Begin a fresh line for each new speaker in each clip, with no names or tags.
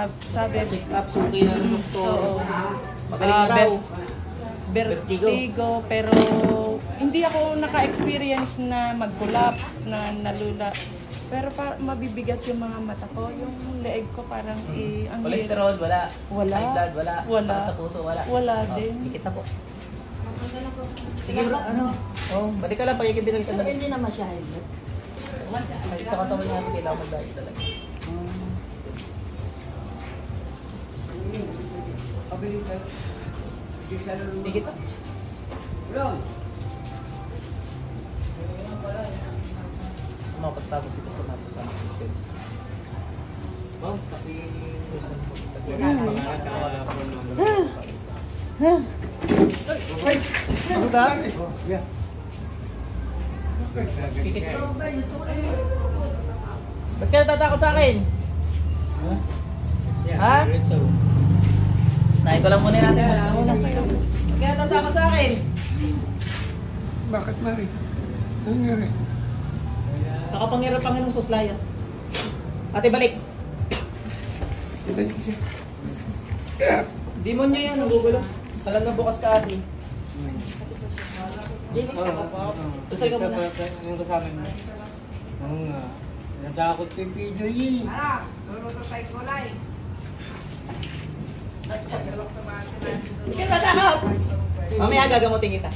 sabi.
Check up, suki na ng doktor. Magaling na raw.
Vertigo, pero hindi ako naka-experience na mag-collapse, na nalula. Pero mabibigat yung mga mata ko, yung leeg ko parang ang
Cholesterol, wala.
Wala.
High blood, wala.
Wala.
Sakit sa puso, wala.
Wala din.
Dikit na po. Sige bro, ano? Balik ka lang, pagkikibinal ka na.
Hindi naman siya helmet.
Sa katawan natin, kailangan mag-diet talaga. Dikit na. Mapagtapos ito sa nato sa system. Wow, tapi ano ka? Yeah. Ba't ka natatakot sa akin? Ha? Nahin ko lang muna natin. Ba't ka natatakot sa akin?
Bakit, Mari? Ano nangyari?
Sa kapangyarihan ng Panginoong Suslayas. Ate, balik. Demonyo yan, nagugulo. Alam na bukas ka, ate. Linis ka ba? Dasal ka muna.
Yung kasama mo. Oo nga. Natakot ko yung video yun.
Luro to tayo kulay.
Hindi ka tatakot! Mamaya gagamutin kita.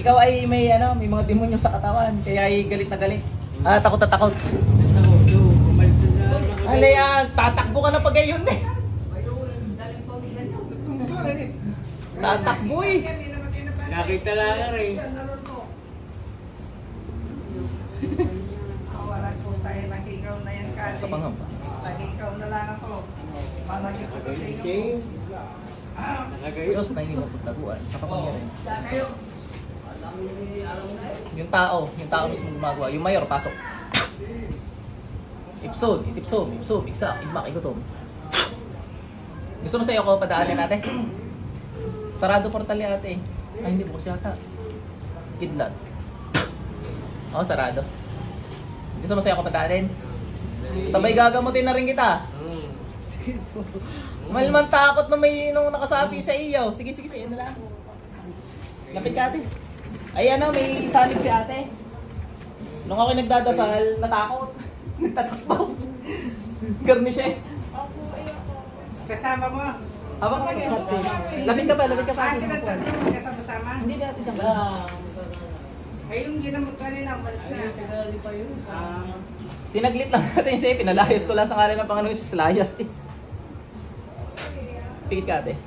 Ikaw ay may mga demonyo sa katawan, kaya ay galit na galit. Takot na takot. Yan, tatakbo ka na pag gayon eh. Tatakbo eh.
Nakita lang nga rin.
Wala po tayo, nakigaw na yan kasi.
Sa pangamba.
Nakigaw na lang ako. Malaki po sa inyo.
Diyos na hindi mapagtaguan sa kapangyarihan. Yung tao mismo gumagawa. Yung mayor, pasok. Ipsod, iksak, igmak, igutom. Gusto mo sa'yo ko padaanin natin? Sarado portal niya ate. Ay, hindi bukas yata. Kidlat. Sarado. Gusto mo sa'yo ko padaanin? Sabay gagamutin na rin kita. Malman takot na may nakasabi sa iyo. Sige, sa'yo na lang. Lapit ka ate. Ay may sanib si ate. Nung ako nagdadasal, natakot. Nagtatakbo. Garnish eh.
Kasama mo.
Habang kami. Lapit ka pa.
Sila tatlo kasama-sama.
Hindi natin siya.
Ay, yung ginamot kanina, umalis na.
Sinaglit lang natin siya. Pinalayas ko lang sa ngalan ng Panginoon si Slayas eh. Pikit ka ate.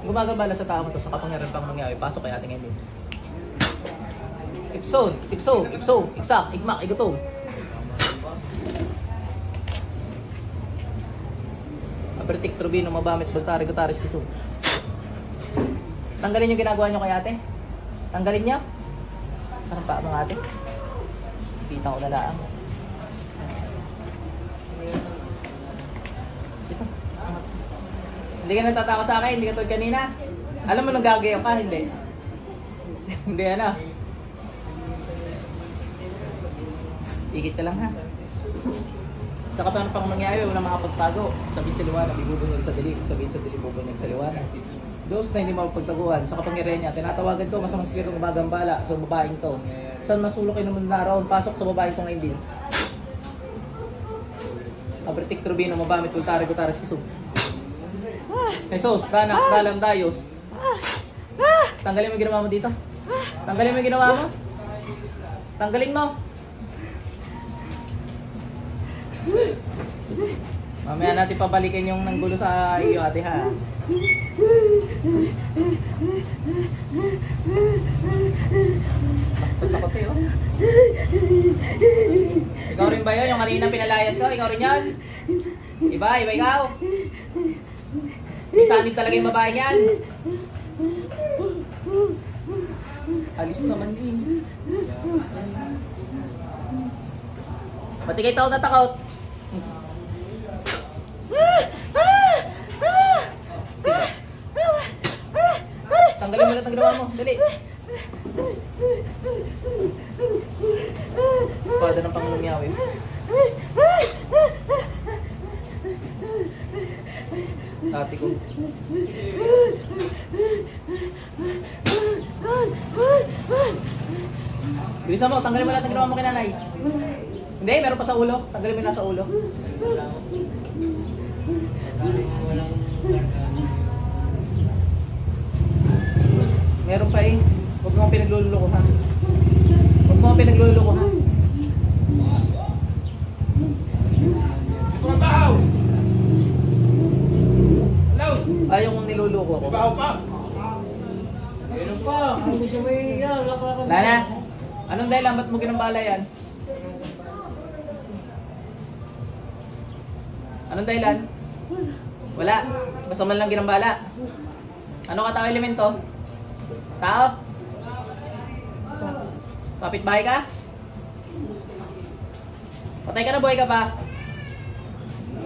Gumagambala sa tao mo to sa kapangyarihan pang mangyari. Pasok kay ating Emil. Ipsod, iksak, igmak, igutom. Apertik, trubino, mabamit, bultari, gutaris, kisum. Tanggalin yung ginagawa nyo kay ate. Tanggalin nyo. Parang pa mga ate. Pitang ko na lang. Ito. Hindi ka natatakot sa akin, hindi ka tulad kanina. Alam mo nang gagayaw ka, hindi. Hindi Tigit ka lang ha. Sa kapan pang mangyayari, wala makapagtago. Sabihin sa liwanag, ibubunyag sa dilim. Sabihin sa dilim, ibubunyag sa liwanag. Diyos na hindi mapagtaguan. Sa kapangyarihan niya, tinatawagan ko, masamang spirito ng magambala sa babaeng to. Saan masulok kayo naman naroon, pasok sa babaeng to ngayon din. Abertik Trubino, mabamit, ultari, gutaris, kisum. Jesus, danak, dalam, dayos. Tanggalin mo yung ginawa mo dito. Tanggalin mo yung ginawa mo. Tanggalin mo. Mamaya natin pabalikin yung nanggulo sa iyo ate ha. Takot eh oh. Ikaw rin ba yun? Yung kanina pinalayas ko? Ikaw rin yan? Iba ikaw? May sanib talaga yung babae yan. Alis naman din. Pati kayo tao na takot. Sige. Tanggalin mo lahat ng ginawa mo. Dali. espada ng Pangulong Yahweh. Dati ko. Bilisan mo, tanggalin mo lahat ng ginawa mo kay nanay. Hindi, meron pa sa ulo. Tanggalin mo yung nasa ulo. Meron pa eh. Huwag mo pinagluloko ha. Huwag mo pinagluloko ha. Ayaw kong niluloko ako.
Meron pa. Ano siya may yan?
Lana, anong dahilan? Ba't mo ginambala yan? Anong dahilan? Wala. Basta man lang ginambala. Ano ka tao elemento? Tao? Kapitbahay ka? Patay ka na, buhay ka pa?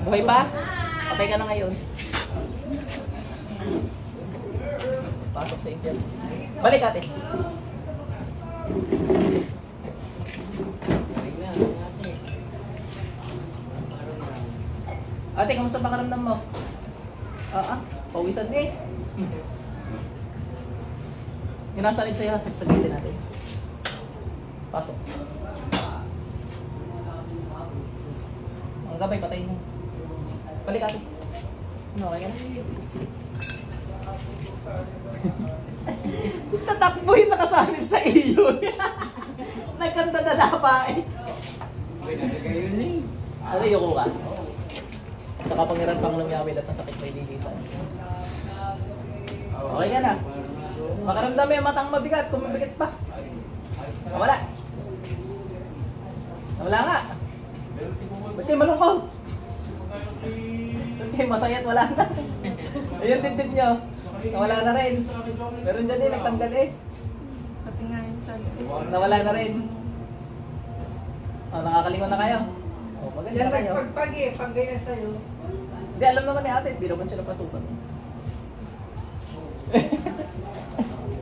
Buhay pa? Patay ka na ngayon. Pasok sa impyerno. Balik ate. Ate, kamusta pakaramdam mo? Pawisan eh. Yung nasa lid sa'yo, sasagitin natin. Pasok. Ang gabay, patayin mo. Balik ate. Ano, okay ka na? Tatakbo yung nakasanib sa iyo. Nagkandadala pa eh. Ano yung ka? Sa kapangyarihan Pangulong Yahweh, lahat ng sakit may lilisan. Okay ka na. Makaramdam mo yung matang mabigat, kung mabigat pa. Nawala. Nawala nga. Basta malungkot. Okay, masaya at wala na. Ayun tintip nyo. Nawala na rin. Meron dyan eh, nagtanggal eh.
Pati nga yun sa
Nawala na rin. Nakakalingon na kayo. Maganda
Diyan
na kayo.
nagpagpag eh, pag ganyan sa'yo.
Hindi, alam naman ni ate, hindi naman siya napasukan.